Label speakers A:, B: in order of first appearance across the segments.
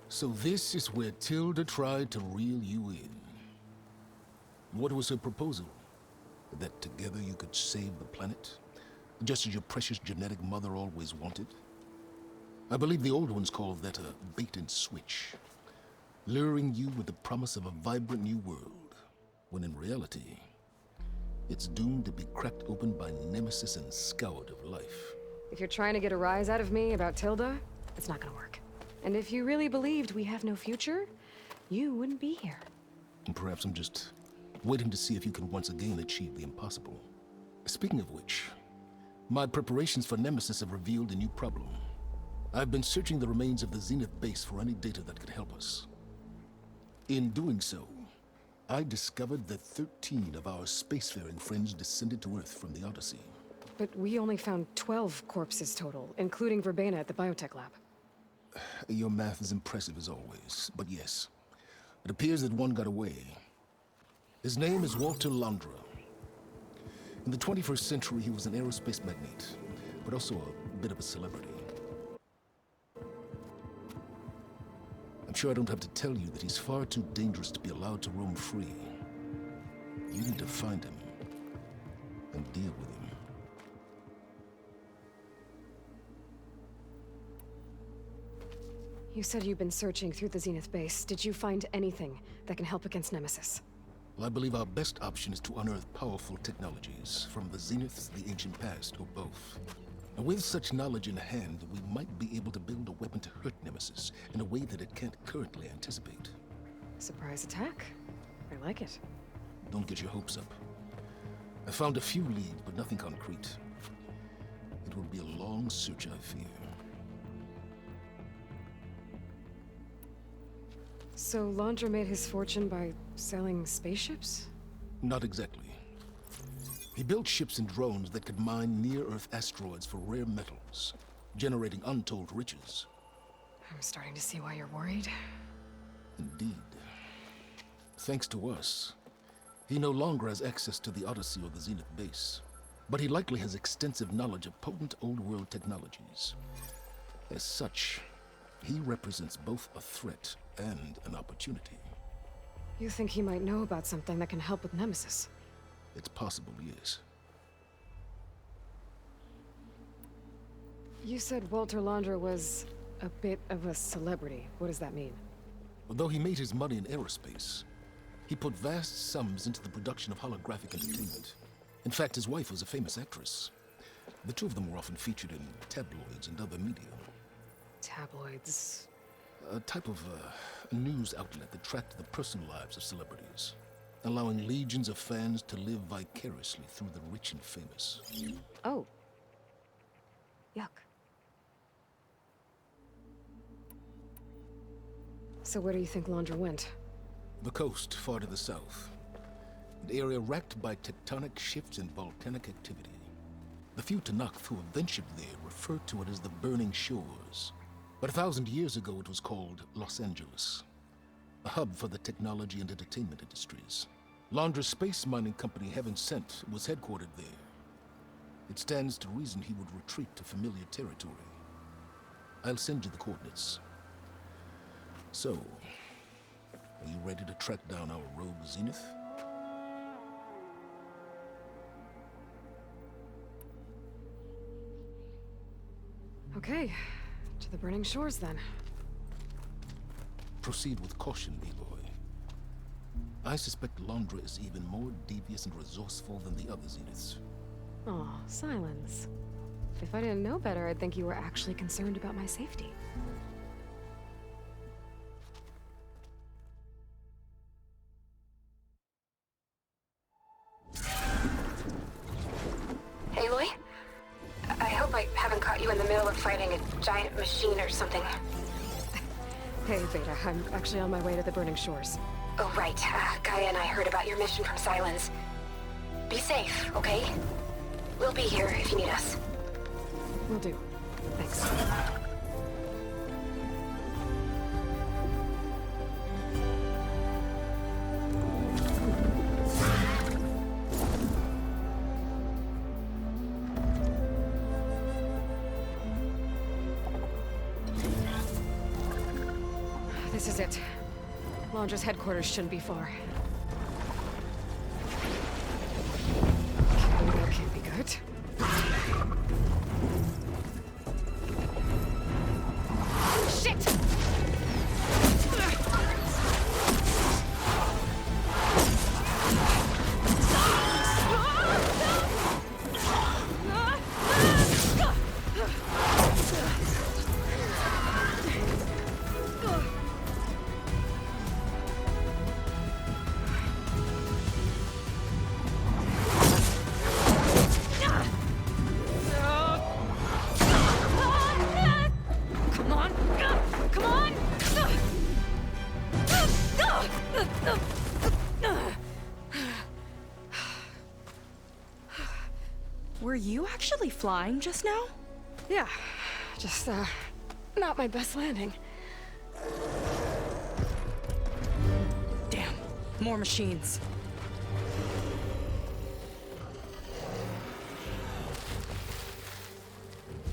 A: So this is where Tilda tried to reel you in. What was her proposal? That together you could save the planet? Just as your precious genetic mother always wanted? I believe the old ones called that a bait and switch. Luring you with the promise of a vibrant new world, when in reality, it's doomed to be cracked open by Nemesis and scoured of life.
B: If you're trying to get a rise out of me about Tilda, it's not gonna work. And if you really believed we have no future, you wouldn't be here.
A: And perhaps I'm just waiting to see if you can once again achieve the impossible. Speaking of which, my preparations for Nemesis have revealed a new problem. I've been searching the remains of the Zenith base for any data that could help us. In doing so, I discovered that 13 of our spacefaring friends descended to Earth from the Odyssey.
B: But we only found 12 corpses total, including Verbena at the biotech lab.
A: Your math is impressive as always, but yes, it appears that one got away. His name is Walter Londra. In the 21st century, he was an aerospace magnate, but also a bit of a celebrity. I'm sure I don't have to tell you that he's far too dangerous to be allowed to roam free. You need to find him and deal with him.
B: You said you've been searching through the Zenith base. Did you find anything that can help against Nemesis?
A: Well, I believe our best option is to unearth powerful technologies, from the Zeniths, the ancient past, or both. And with such knowledge in hand, we might be able to build a weapon to hurt Nemesis in a way that it can't currently anticipate.
B: Surprise attack? I like it.
A: Don't get your hopes up. I found a few leads, but nothing concrete. It will be a long search, I fear.
B: So Londra made his fortune by selling spaceships?
A: Not exactly. He built ships and drones that could mine near-Earth asteroids for rare metals, generating untold riches.
B: I'm starting to see why you're worried.
A: Indeed. Thanks to us, he no longer has access to the Odyssey or the Zenith base, but he likely has extensive knowledge of potent old-world technologies. As such, he represents both a threat and an opportunity.
B: You think he might know about something that can help with Nemesis?
A: It's possible, yes.
B: You said Walter Londra was a bit of a celebrity. What does that mean?
A: Although he made his money in aerospace, he put vast sums into the production of holographic entertainment. In fact, his wife was a famous actress. The two of them were often featured in tabloids and other media.
B: Tabloids?
A: A type of news outlet that tracked the personal lives of celebrities, allowing legions of fans to live vicariously through the rich and famous.
B: Oh. Yuck. So where do you think Londra went?
A: The coast, far to the south. An area racked by tectonic shifts and volcanic activity. The few Tenakth who have ventured there refer to it as the Burning Shores. But 1,000 years ago it was called Los Angeles, a hub for the technology and entertainment industries. Londra's space mining company, Heaven Sent, was headquartered there. It stands to reason he would retreat to familiar territory. I'll send you the coordinates. So, are you ready to track down our rogue Zenith?
B: Okay. To the Burning Shores, then.
A: Proceed with caution, B-boy. I suspect Londra is even more devious and resourceful than the other Zeniths.
B: Aw, Silence. If I didn't know better, I'd think you were actually concerned about my safety.
C: Aloy? I hope I haven't caught you in the middle of fighting a giant machine or something.
B: Hey, Beta, I'm actually on my way to the Burning Shores.
C: Oh, right. Gaia and I heard about your mission from Silence. Be safe, okay? We'll be here if you need us.
B: Will do. Thanks. This is it. Londra's headquarters shouldn't be far. Okay, that can't be good. Shit! Come on! Come on!
D: Were you actually flying just now?
B: Yeah, just, not my best landing.
D: Damn, more machines.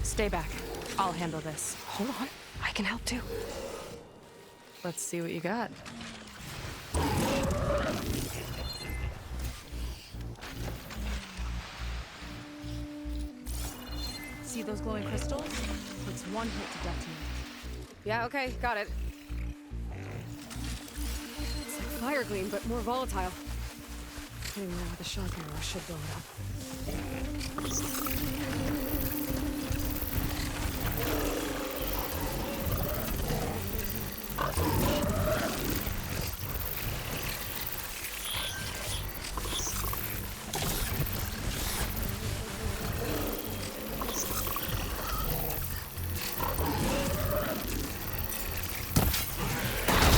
D: Stay back. I'll handle this.
B: Hold on, I can help too.
D: Let's see what you got. See those glowing crystals? It's one hit to detonate.
B: Yeah, okay, got it. It's like fire gleam, but more volatile. Hitting now with the shock arrow should blow it up.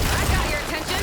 B: I got your attention!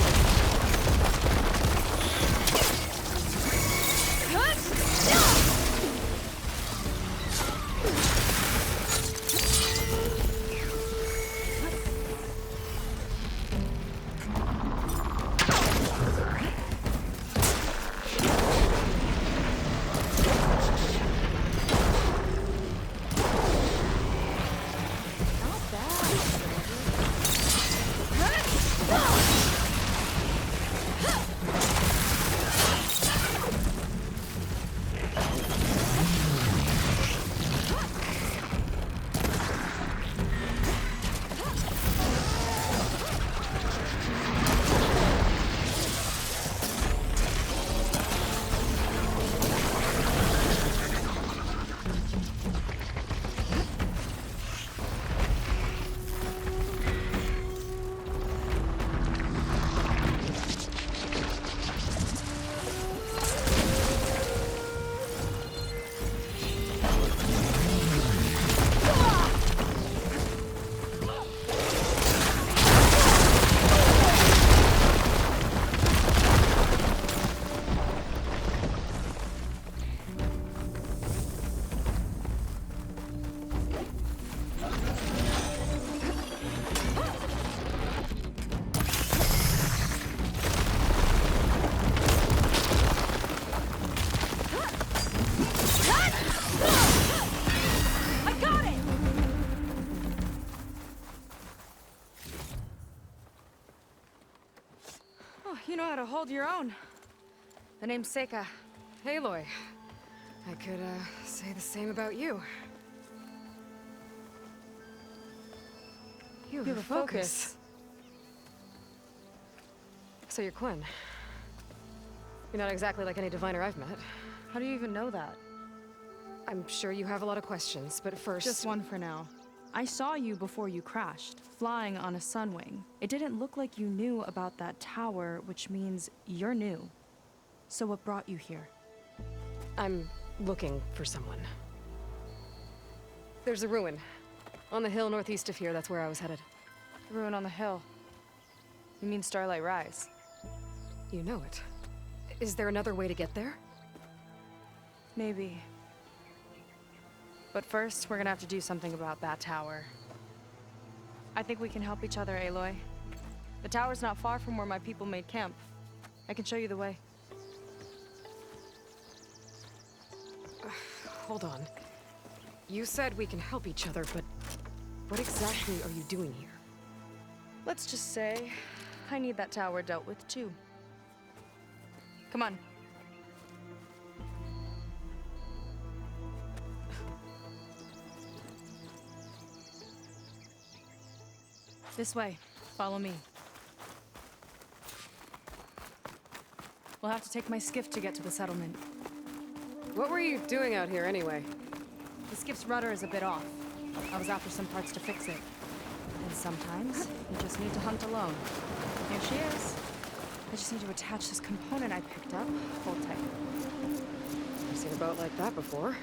D: You know how to hold your own. The name's Seika.
B: Aloy. I could, say the same about you. You have a focus. So you're Quinn. You're not exactly like any diviner I've met.
D: How do you even know that?
B: I'm sure you have a lot of questions, but first...
D: Just one for now. I saw you before you crashed, flying on a sunwing. It didn't look like you knew about that tower, which means you're new. So what brought you here?
B: I'm looking for someone. There's a ruin. On the hill northeast of here, that's where I was headed.
D: The ruin on the hill. You mean Starlight Rise?
B: You know it. Is there another way to get there?
D: Maybe. But first, we're gonna have to do something about that tower. I think we can help each other, Aloy. The tower's not far from where my people made camp. I can show you the way.
B: Hold on. You said we can help each other, but what exactly are you doing here?
D: Let's just say I need that tower dealt with too. Come on. This way. Follow me. We'll have to take my skiff to get to the settlement.
B: What were you doing out here anyway?
D: The skiff's rudder is a bit off. I was after some parts to fix it. And sometimes, you just need to hunt alone. Here she is. I just need to attach this component I picked up. Hold tight.
B: I've seen a boat like that before.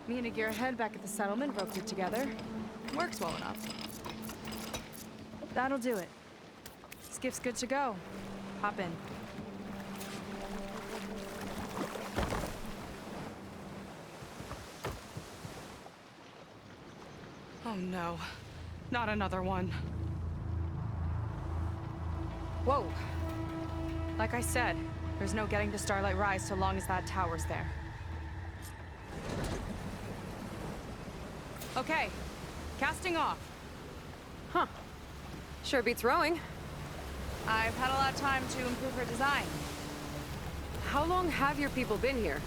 D: Me and a gearhead back at the settlement roped it together. Works well enough. That'll do it. Skiff's good to go. Hop in. Oh no. Not another one. Whoa. Like I said, there's no getting to Starlight Rise so long as that tower's there. Okay. Casting off.
B: Huh. Sure beats rowing.
D: I've had a lot of time to improve her design.
B: How long have your people been here?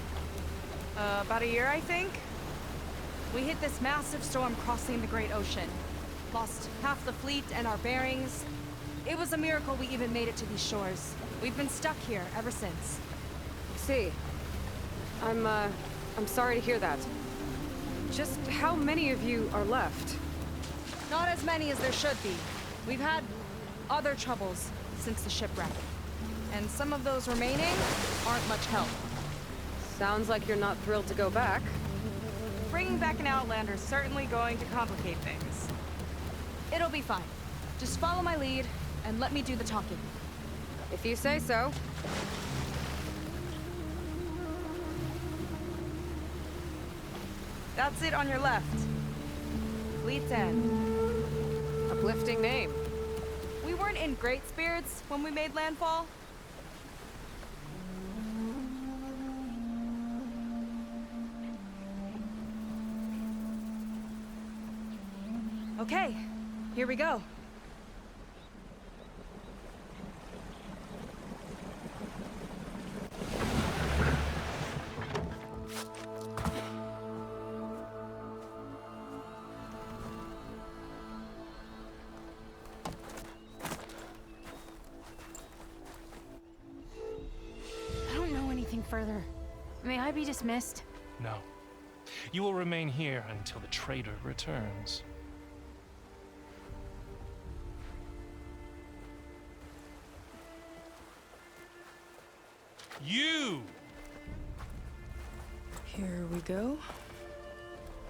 D: About a year, I think. We hit this massive storm crossing the Great Ocean. Lost half the fleet and our bearings. It was a miracle we even made it to these shores. We've been stuck here ever since.
B: See. I'm sorry to hear that. Just how many of you are left?
D: Not as many as there should be. We've had other troubles since the shipwreck. And some of those remaining aren't much help.
B: Sounds like you're not thrilled to go back.
D: Bringing back an Outlander is certainly going to complicate things. It'll be fine. Just follow my lead and let me do the talking.
B: If you say so.
D: That's it on your left. Fleet's End.
B: Uplifting name.
D: We weren't in great spirits when we made landfall. Okay, here we go.
E: I don't know anything further. May I be dismissed?
F: No. You will remain here until the traitor returns. You!
D: Here we go.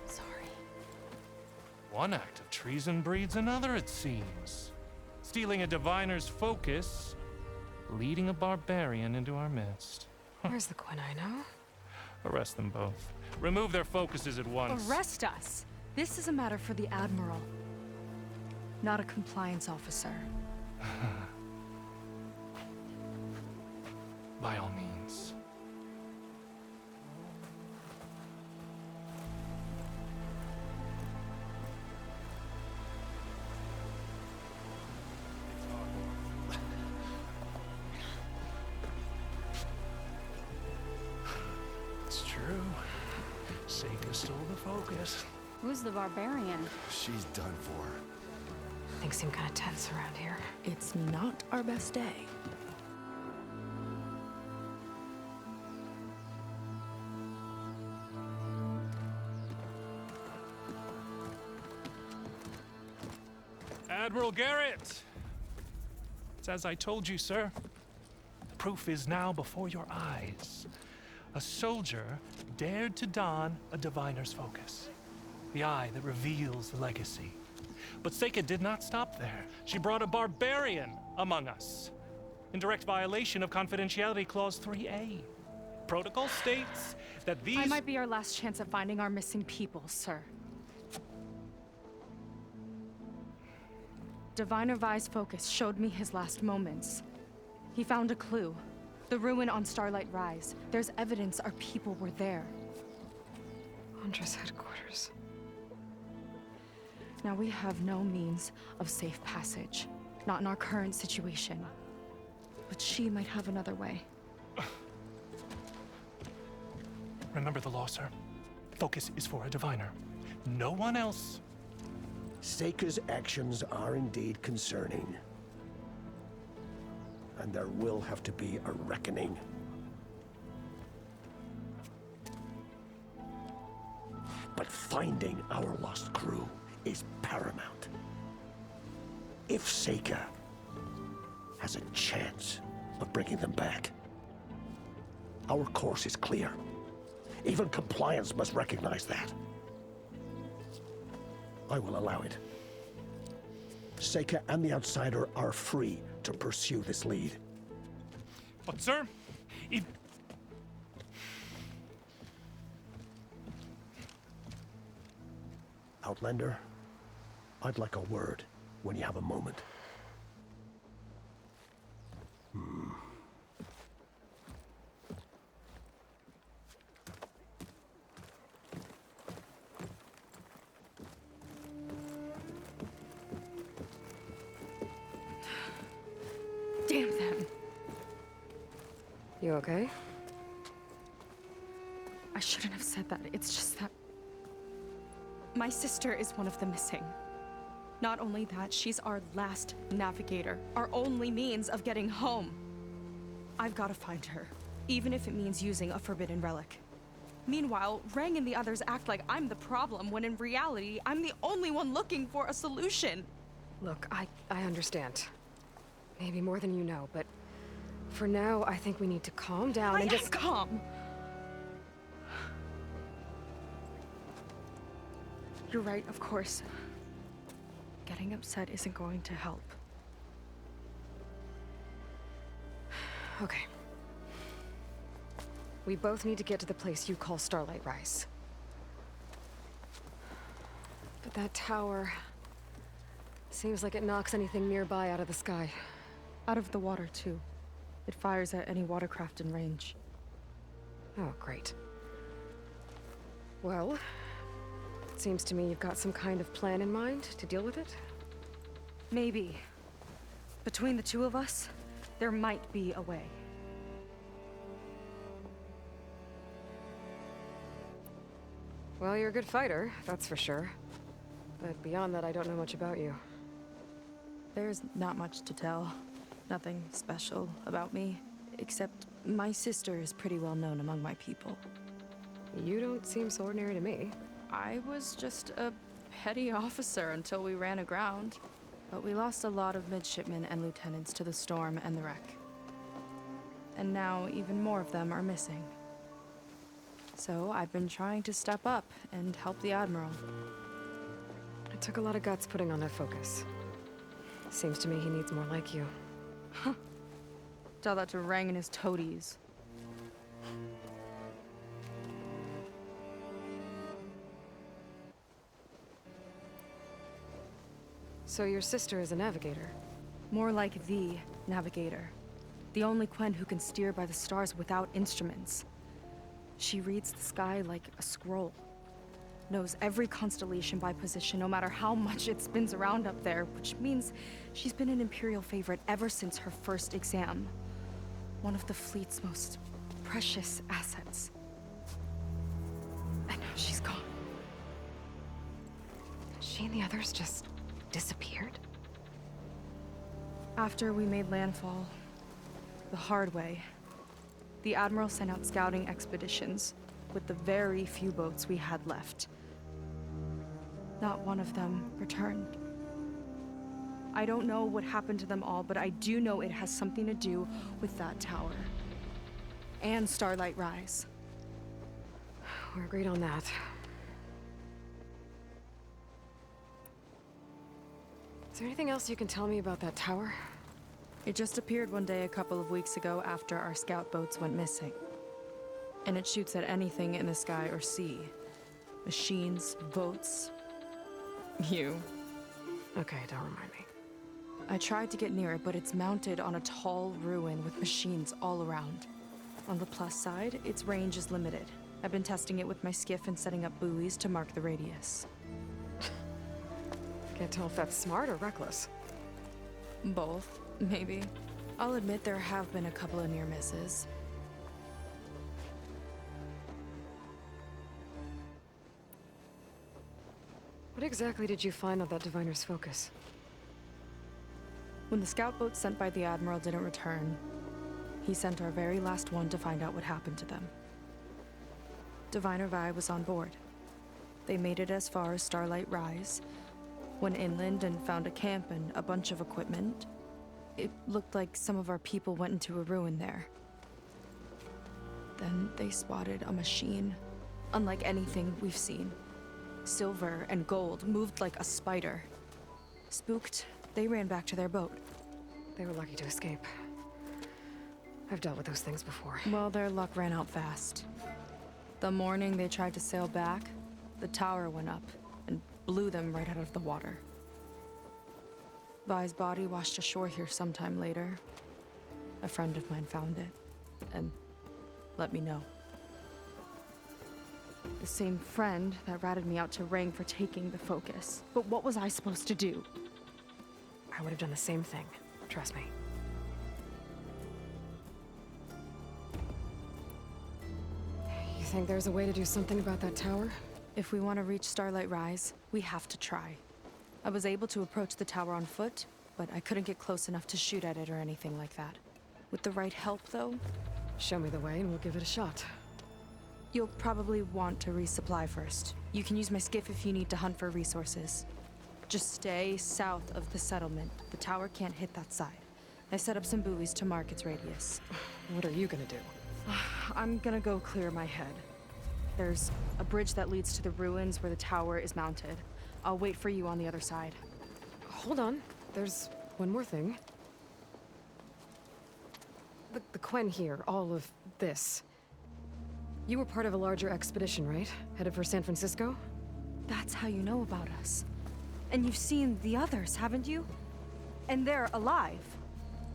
E: Sorry.
F: One act of treason breeds another, it seems. Stealing a diviner's focus, leading a barbarian into our midst.
B: Where's the Quinn I know?
F: Arrest them both. Remove their focuses at once.
D: Arrest us. This is a matter for the Admiral, not a compliance officer.
F: By all means. It's true. Seika stole the focus.
E: Who's the barbarian?
G: She's done for.
B: Things seem kind of tense around here.
D: It's not our best day.
F: Admiral Garrett! It's as I told you, sir. The proof is now before your eyes. A soldier dared to don a diviner's focus. The eye that reveals the legacy. But Seika did not stop there. She brought a barbarian among us. In direct violation of Confidentiality Clause 3A. Protocol states that these...
D: I might be our last chance at finding our missing people, sir. Diviner Vi's focus showed me his last moments. He found a clue. The ruin on Starlight Rise. There's evidence our people were there.
B: Huntress headquarters.
D: Now we have no means of safe passage. Not in our current situation. But she might have another way.
F: Remember the law, sir. Focus is for a diviner. No one else.
G: Seika's actions are indeed concerning. And there will have to be a reckoning. But finding our lost crew is paramount. If Seika has a chance of bringing them back, our course is clear. Even compliance must recognize that. I will allow it. Seika and the Outsider are free to pursue this lead.
F: But, sir, if...
G: Outlander, I'd like a word when you have a moment.
D: Damn them.
B: You okay?
D: I shouldn't have said that. It's just that... my sister is one of the missing. Not only that, she's our last navigator. Our only means of getting home. I've got to find her. Even if it means using a forbidden relic. Meanwhile, Rang and the others act like I'm the problem, when in reality, I'm the only one looking for a solution.
B: Look, I understand. Maybe more than you know, but for now, I think we need to calm down and just...
D: calm! You're right, of course. Getting upset isn't going to help.
B: Okay. We both need to get to the place you call Starlight Rise. But that tower... seems like it knocks anything nearby out of the sky.
D: Out of the water, too. It fires at any watercraft in range.
B: Oh, great. Well, it seems to me you've got some kind of plan in mind to deal with it.
D: Maybe. Between the two of us, there might be a way.
B: Well, you're a good fighter, that's for sure. But beyond that, I don't know much about you.
D: There's not much to tell. Nothing special about me, except my sister is pretty well known among my people.
B: You don't seem so ordinary to me.
D: I was just a petty officer until we ran aground. But we lost a lot of midshipmen and lieutenants to the storm and the wreck. And now even more of them are missing. So I've been trying to step up and help the Admiral.
B: It took a lot of guts putting on that focus. Seems to me he needs more like you.
D: Tell that to Rang and his toadies.
B: So your sister is a navigator?
D: More like the navigator. The only Quen who can steer by the stars without instruments. She reads the sky like a scroll. Knows every constellation by position, no matter how much it spins around up there, which means she's been an Imperial favorite ever since her first exam. One of the fleet's most precious assets. And now she's gone.
B: She and the others just disappeared?
D: After we made landfall, the hard way, the Admiral sent out scouting expeditions with the very few boats we had left. Not one of them returned. I don't know what happened to them all, but I do know it has something to do with that tower. And Starlight Rise.
B: We're agreed on that. Is there anything else you can tell me about that tower?
D: It just appeared one day a couple of weeks ago after our scout boats went missing. And it shoots at anything in the sky or sea. Machines, boats. You.
B: Okay, don't remind me.
D: I tried to get near it, but it's mounted on a tall ruin with machines all around. On the plus side, its range is limited. I've been testing it with my skiff and setting up buoys to mark the radius.
B: Can't tell if that's smart or reckless.
D: Both, maybe. I'll admit there have been a couple of near misses.
B: What exactly did you find on that Diviner's Focus?
D: When the scout boat sent by the Admiral didn't return, he sent our very last one to find out what happened to them. Diviner Vi was on board. They made it as far as Starlight Rise, went inland and found a camp and a bunch of equipment. It looked like some of our people went into a ruin there. Then they spotted a machine, unlike anything we've seen. Silver and gold, moved like a spider. Spooked, they ran back to their boat.
B: They were lucky to escape. I've dealt with those things before.
D: Well, their luck ran out fast. The morning they tried to sail back, the tower went up and blew them right out of the water. Vi's body washed ashore here sometime later. A friend of mine found it and let me know. The same friend that ratted me out to Rang for taking the Focus. But what was I supposed to do?
B: I would have done the same thing. Trust me. You think there's a way to do something about that tower?
D: If we want to reach Starlight Rise, we have to try. I was able to approach the tower on foot, but I couldn't get close enough to shoot at it or anything like that. With the right help, though,
B: Show me the way and we'll give it a shot.
D: you'll probably want to resupply first. You can use my skiff if you need to hunt for resources. Just stay south of the settlement. The tower can't hit that side. I set up some buoys to mark its radius.
B: What are you gonna do?
D: I'm gonna go clear my head. There's a bridge that leads to the ruins where the tower is mounted. I'll wait for you on the other side.
B: Hold on. There's one more thing. The Quen here, all of this. You were part of a larger expedition, right? Headed for San Francisco?
D: That's how you know about us. And you've seen the others, haven't you? And they're alive.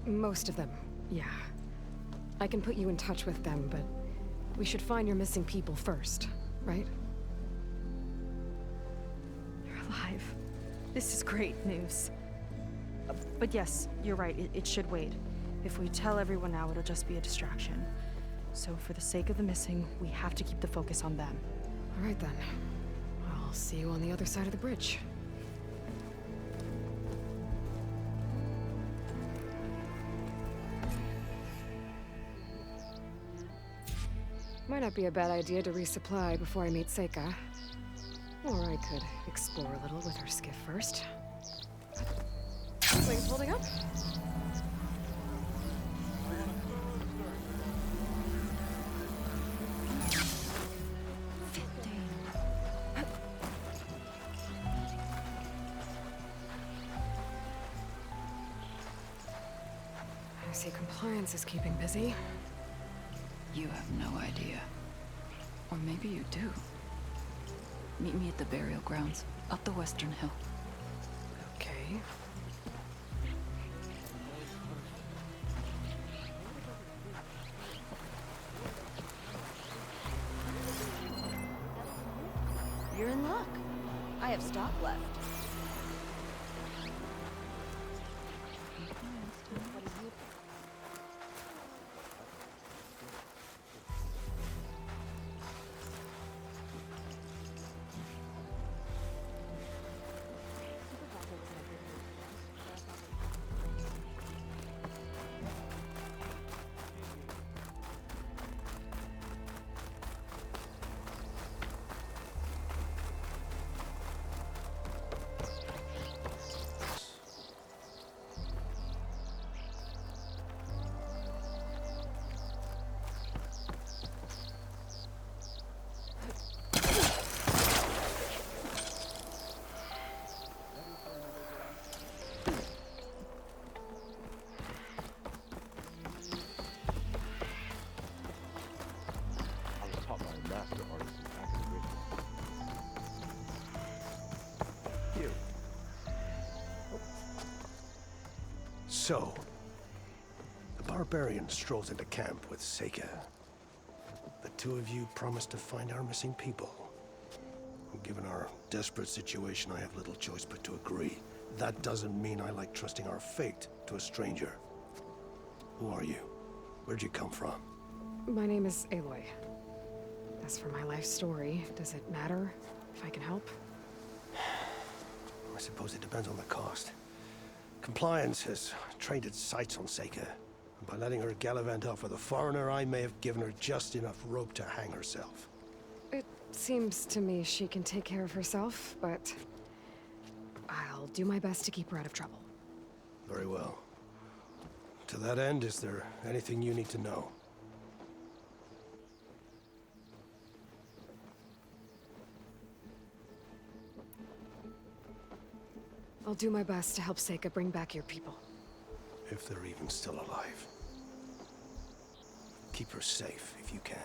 B: Most of them, yeah. I can put you in touch with them, but we should find your missing people first, right?
D: They're alive. This is great news. But yes, you're right, it should wait. If we tell everyone now, it'll just be a distraction. So for the sake of the missing, we have to keep the focus on them.
B: All right then. I'll see you on the other side of the bridge. Might not be a bad idea to resupply before I meet Seika. Or I could explore a little with her skiff first. Wings holding up? I see compliance is keeping busy.
H: You have no idea. Or maybe you do. Meet me at the burial grounds, up the western hill.
B: Okay.
E: You're in luck. I have stock left.
G: So, the barbarian strolls into camp with Seika. The two of you promised to find our missing people. Given our desperate situation, I have little choice but to agree. that doesn't mean I like trusting our fate to a stranger. Who are you? Where'd you come from?
B: My name is Aloy. As for my life story, does it matter if I can help?
G: I suppose it depends on the cost. Compliance has trained its sights on Seika. And by letting her gallivant off with a foreigner, I may have given her just enough rope to hang herself.
B: It seems to me she can take care of herself, but I'll do my best to keep her out of trouble.
G: Very well. To that end, is there anything you need to know?
B: I'll do my best to help Seika bring back your people.
G: If they're even still alive. Keep her safe if you can.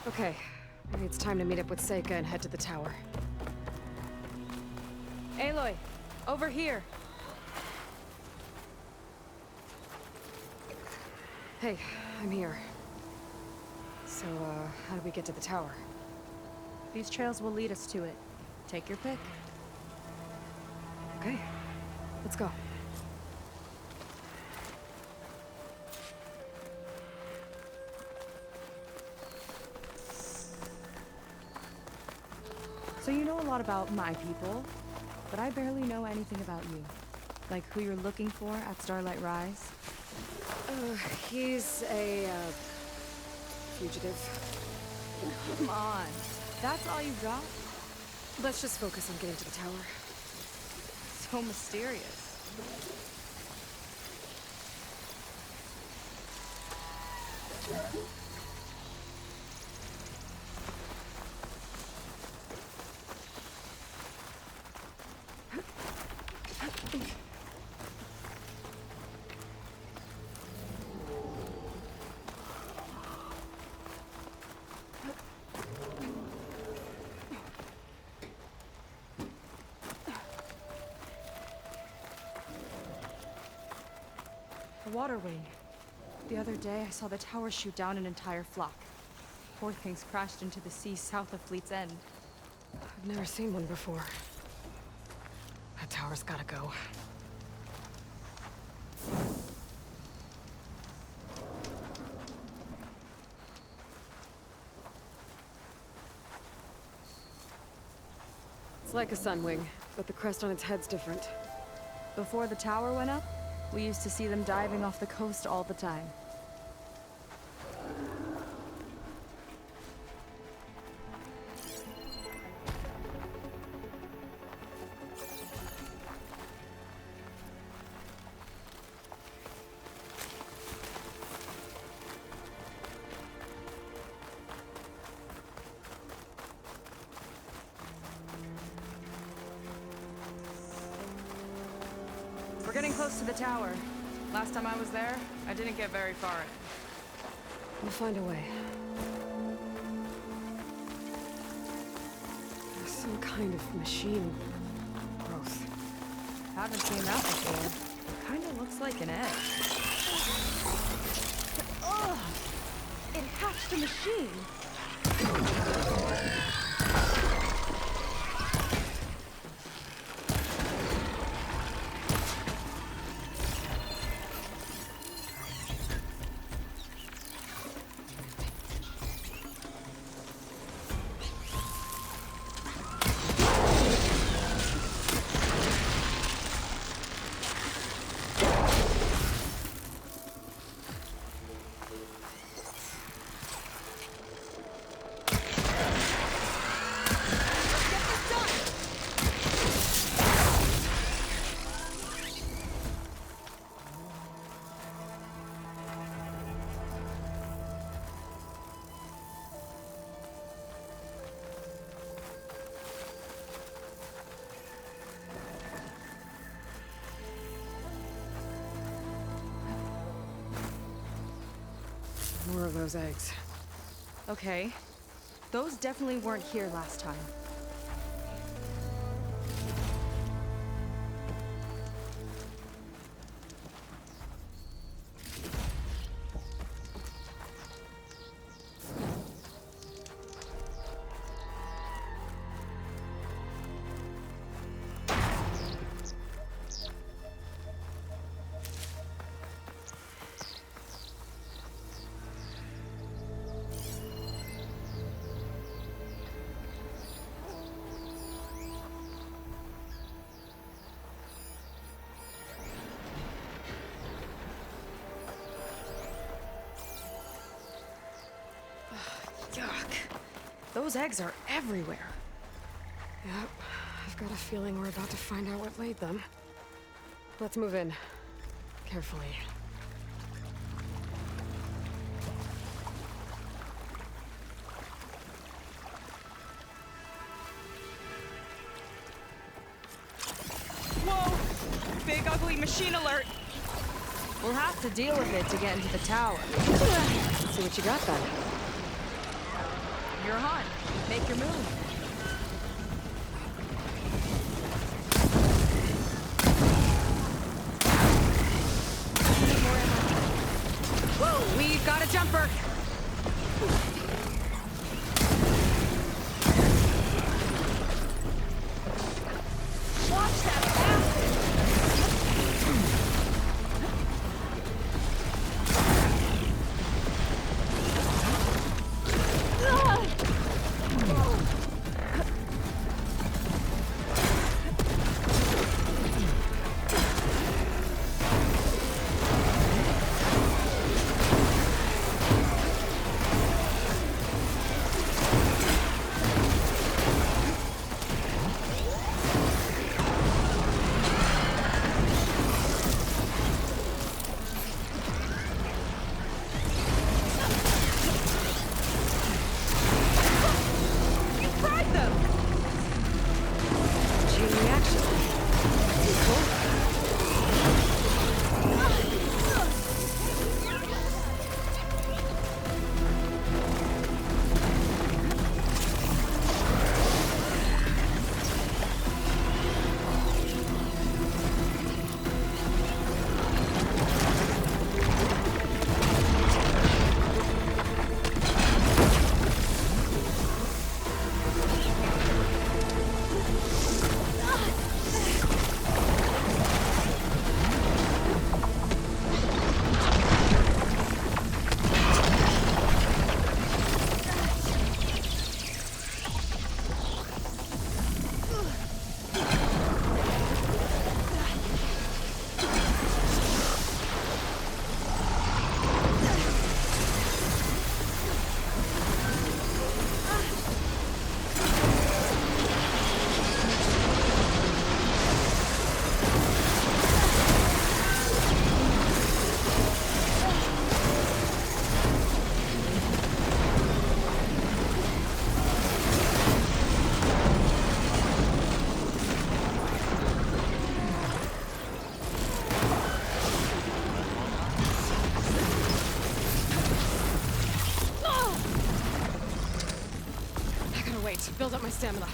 B: Okay, maybe it's time to meet up with Seika and head to the tower.
D: Aloy, over here.
B: Hey, I'm here. So, how do we get to the tower?
D: These trails will lead us to it. Take your pick.
B: Okay, let's go.
D: So you know a lot about my people, but I barely know anything about you. Like who you're looking for at Starlight Rise.
B: He's a, fugitive.
D: Come on. That's all you got?
B: Let's just focus on getting to the tower.
D: So mysterious. The water wing. The other day, I saw the tower shoot down an entire flock. Poor things crashed into the sea south of Fleet's End.
B: I've never seen one before. That tower's gotta go. It's like a sunwing, but the crest on its head's different.
D: Before the tower went up, we used to see them diving off the coast all the time. We're getting close to the tower. Last time I was there, I didn't get very far in.
B: We'll find a way. There's some kind of machine growth.
D: Haven't seen that before. Kinda looks like an egg. Ugh! It hatched a machine!
B: More of those eggs.
D: Okay. Those definitely weren't here last time.
B: Yuck.
D: Those eggs are everywhere.
B: Yep. I've got a feeling we're about to find out what laid them. Let's move in. Carefully.
D: Whoa! Big ugly machine alert! We'll have to deal with it to get into the tower.
B: Let's see what you got then.
D: You're on. Make your move. Whoa! We've got a jumper! Watch that
B: Build up my stamina.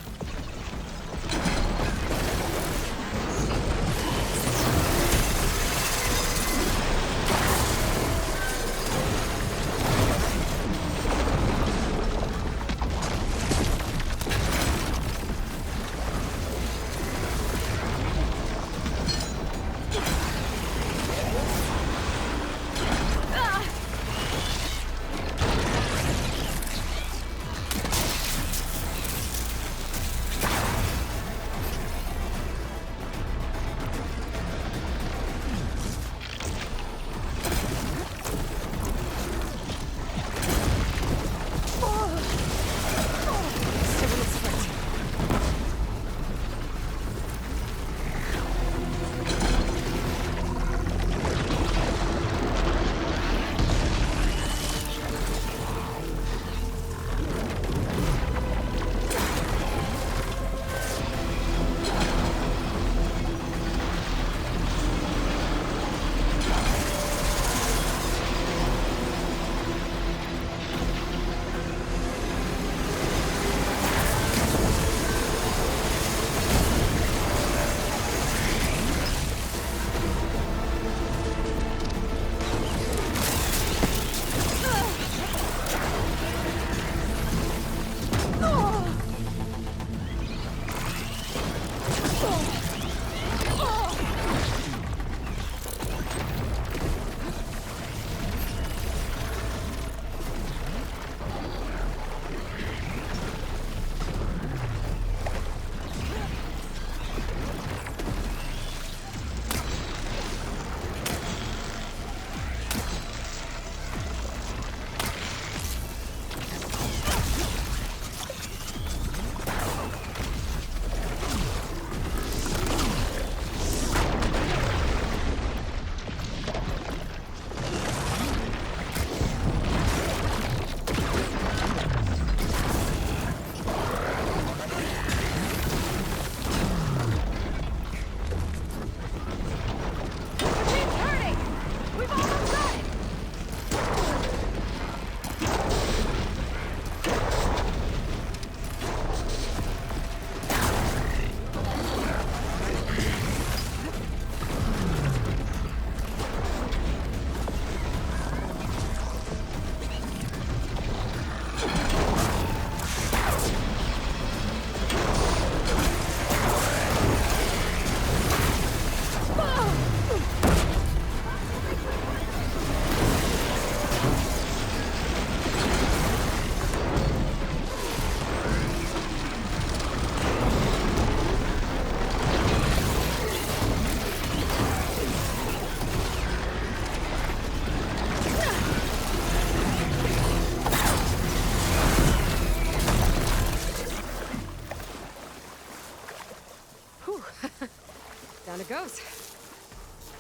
B: goes.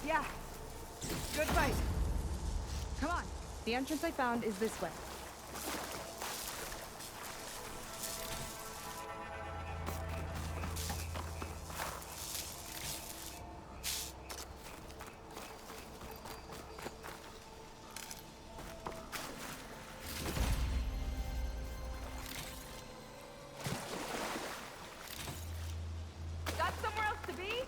D: Yeah. Good fight. Come on. The entrance I found is this way. Got somewhere else to be?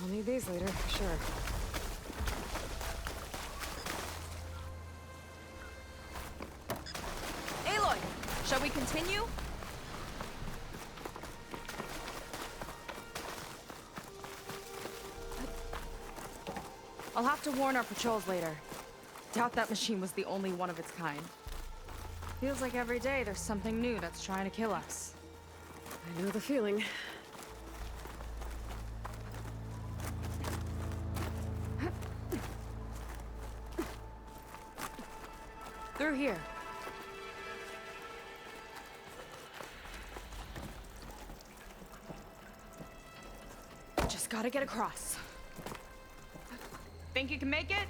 B: I'll need these later, for sure.
D: Aloy, shall we continue? I'll have to warn our patrols later. Doubt that machine was the only one of its kind. Feels like every day there's something new that's trying to kill us.
B: I know the feeling.
D: Through here. Just gotta get across. Think you can make it?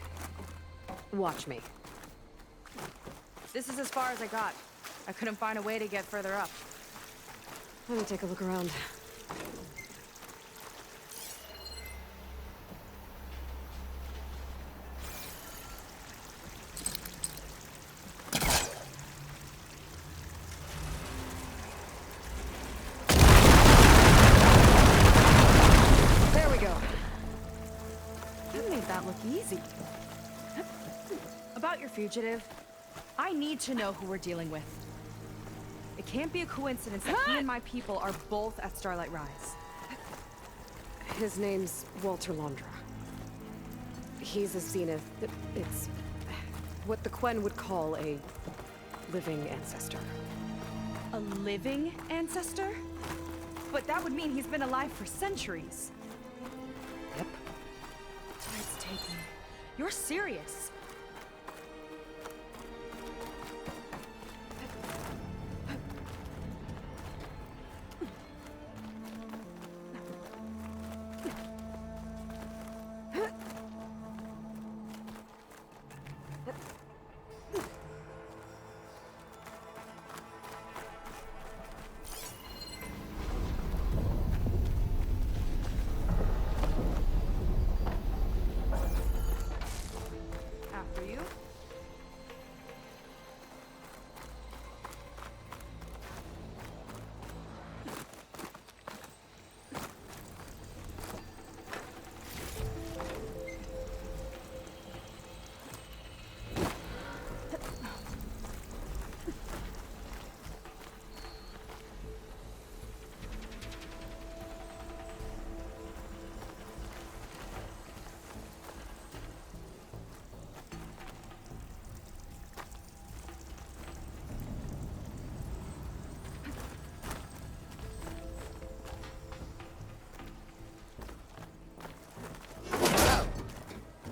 B: Watch me.
D: This is as far as I got. I couldn't find a way to get further up.
B: Let me take a look around. There we go.
D: You made that look easy. About your fugitive, I need to know who we're dealing with. It can't be a coincidence that he and my people are both at Starlight Rise.
B: His name's Walter Londra. He's a Zenith. It's what the Quen would call a living ancestor.
D: A living ancestor? But that would mean he's been alive for centuries.
B: Yep.
D: Tide's taking. You're serious. After you.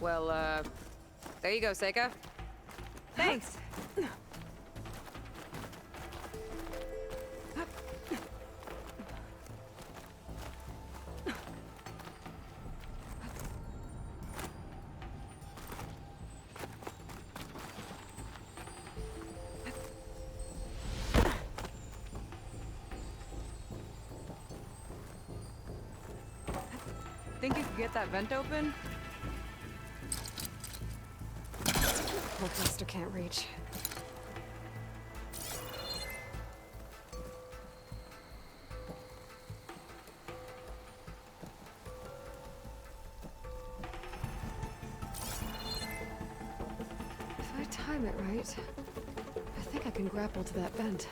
B: Well, there you go, Seika.
D: Thanks. Think you could get that vent open?
B: Hulkbuster can't reach. If I time it right, I think I can grapple to that vent.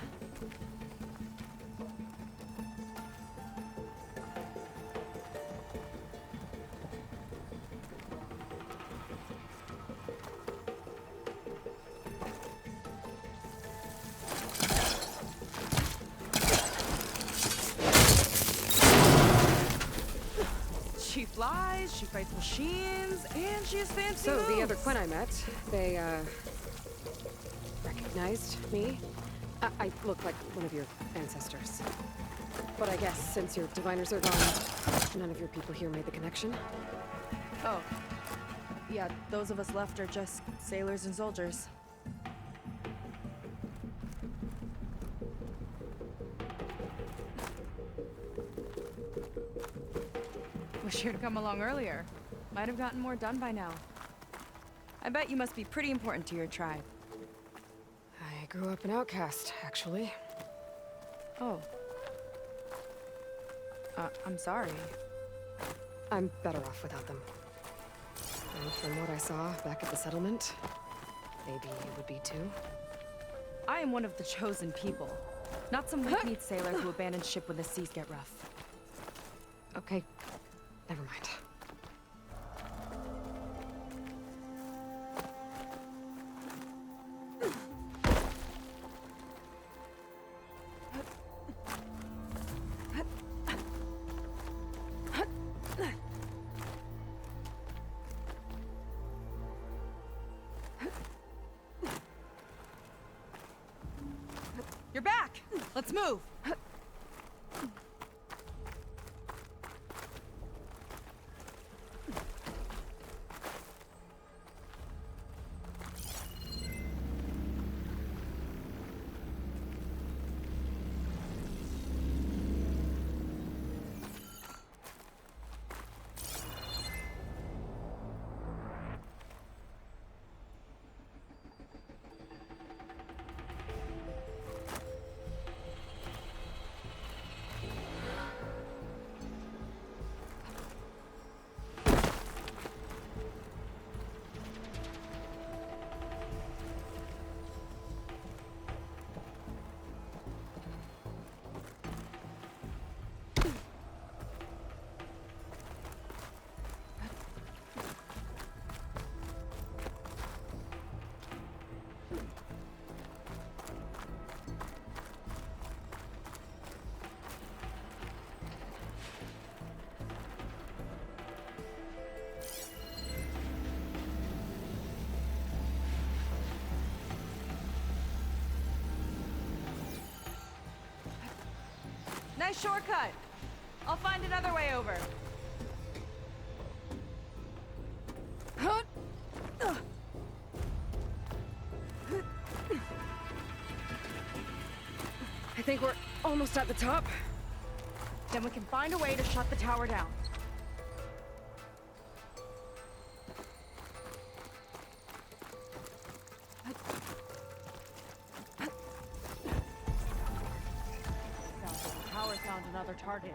D: flies, she fights machines, and she has fancy
B: So, the other
D: moves.
B: Quen I met, they, recognized me? I look like one of your ancestors. But I guess since your diviners are gone, none of your people here made the connection?
D: Oh. Yeah, those of us left are just sailors and soldiers. Wish you'd come along earlier. Might have gotten more done by now. I bet you must be pretty important to your tribe.
B: I grew up an outcast, actually.
D: Oh. I'm sorry.
B: I'm better off without them. And from what I saw back at the settlement, maybe you would be too.
D: I am one of the chosen people. Not some weak-kneed sailor who abandons ship when the seas get rough.
B: Okay, never mind.
D: You're back! Let's move! Nice shortcut. I'll find another way over.
B: I think we're almost at the top.
D: Then we can find a way to shut the tower down. Sounds like the tower found another target.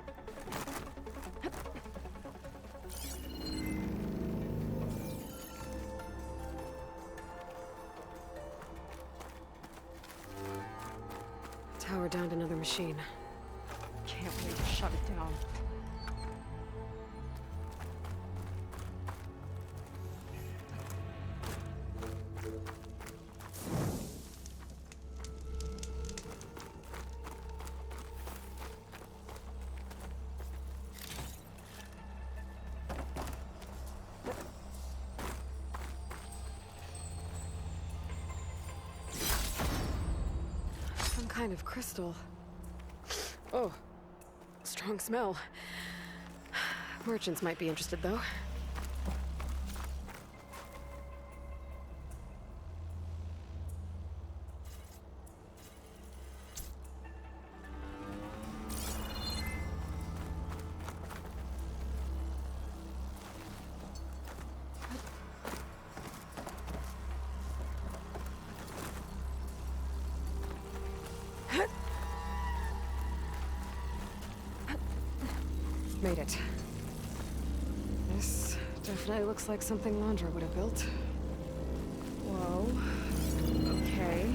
B: Tower downed another machine.
D: Can't wait to shut it down.
B: Some kind of crystal. Oh, strong smell. Merchants might be interested, though. Made it. This definitely looks like something Landra would have built.
D: Whoa. Okay.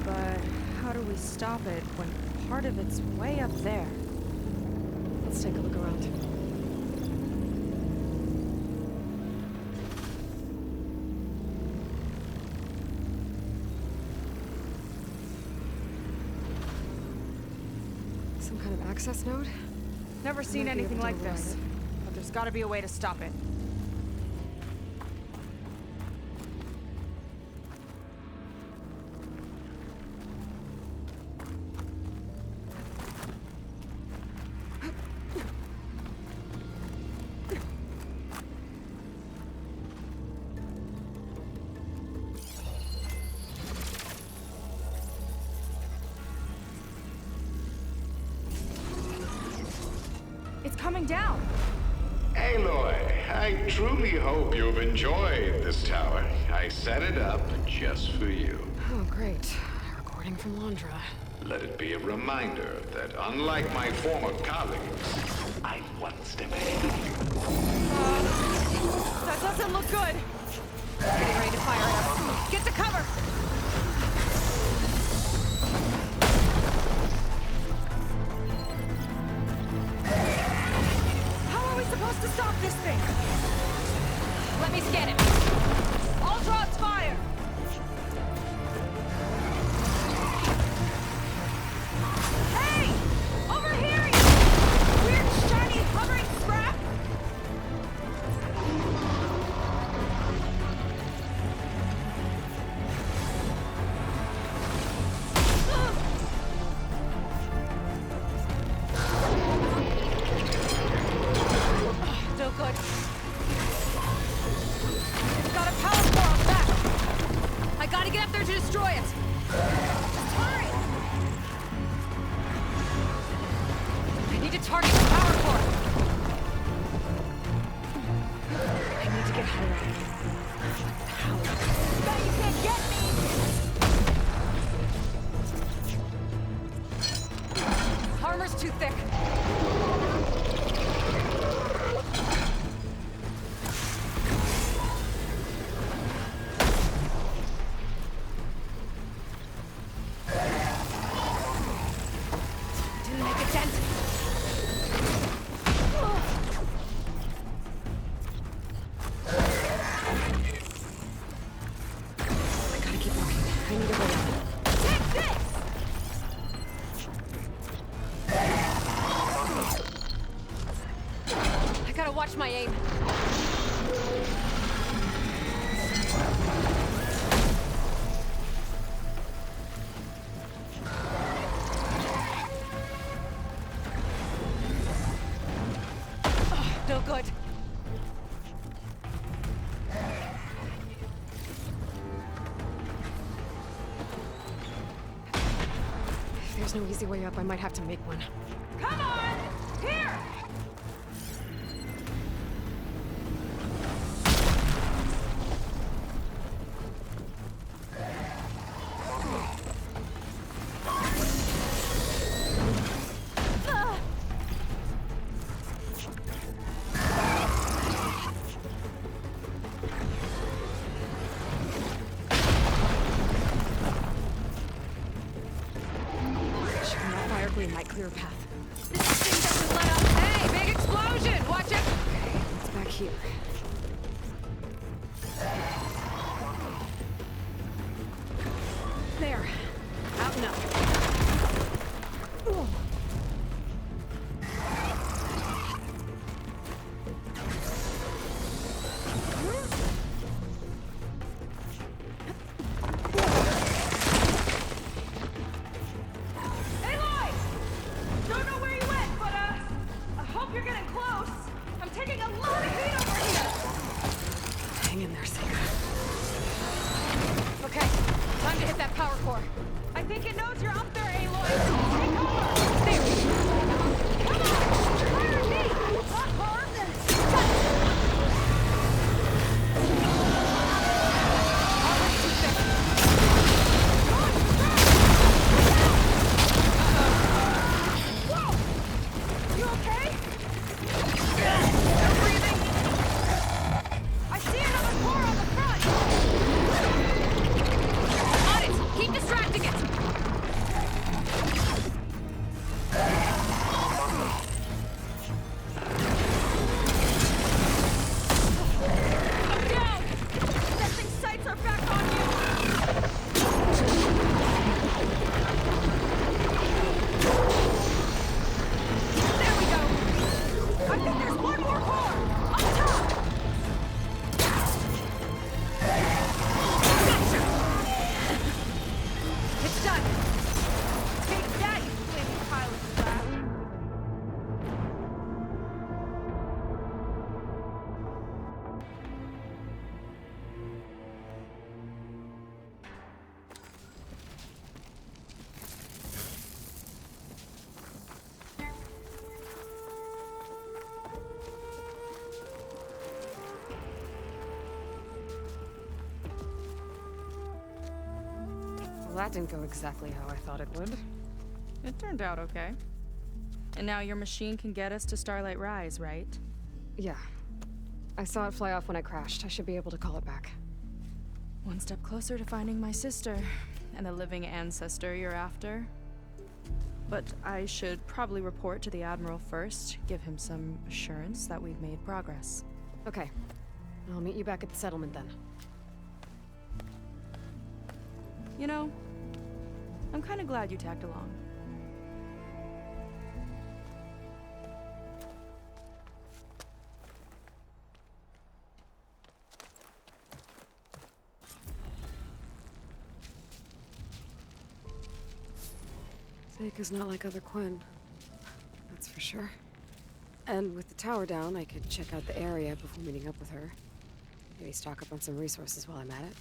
D: But how do we stop it when part of it's way up there?
B: Let's take a look around. Some kind of access node?
D: Never seen
B: Might be able
D: anything
B: to
D: like
B: override
D: this.
B: it.
D: but there's gotta be a way to stop it. It's coming down.
I: Aloy, I truly hope you've enjoyed this tower. I set it up just for you.
B: Oh, great. Recording from Londra.
I: Let it be a reminder that unlike my former colleagues, I'm one step ahead of you.
D: That doesn't look good. Getting ready to fire it up. Get to cover! How are we supposed to stop this thing? Let me scan it. All drops fire! Hey! Over here, you weird, shiny, hovering scrap! Still good. It's got a power core on the back. I gotta get up there to destroy it. Just hurry! I need to target the power core. I need to get higher up. How? Bet you can't get me! Armor's too thick. Didn't make a dent. I gotta keep working. I need a way out. Take this! I gotta watch my aim. No good. If there's no easy way up, I might have to make one. Come on! Here! Shooting that fire green might clear a path. This thing doesn't let up. Hey, big explosion! Watch it! Okay, it's back here. There. Out and up. Ooh. Aloy! Don't know where you went, but I hope you're getting close. I'm taking a lot of heat over here. Hang in there, Sega. Okay, time to hit that power core. I think it knows you're up there, Aloy. Take cover!
B: that didn't go exactly how I thought it would.
D: It turned out okay. And now your machine can get us to Starlight Rise, right?
B: Yeah. I saw it fly off when I crashed. I should be able to call it back.
D: One step closer to finding my sister, and the living ancestor you're after. But I should probably report to the Admiral first, give him some assurance that we've made progress.
B: Okay. I'll meet you back at the settlement then.
D: You know, I'm kind of glad you tagged along.
B: Seika's not like other Quen. That's for sure. And with the tower down, I could check out the area before meeting up with her. Maybe stock up on some resources while I'm at it.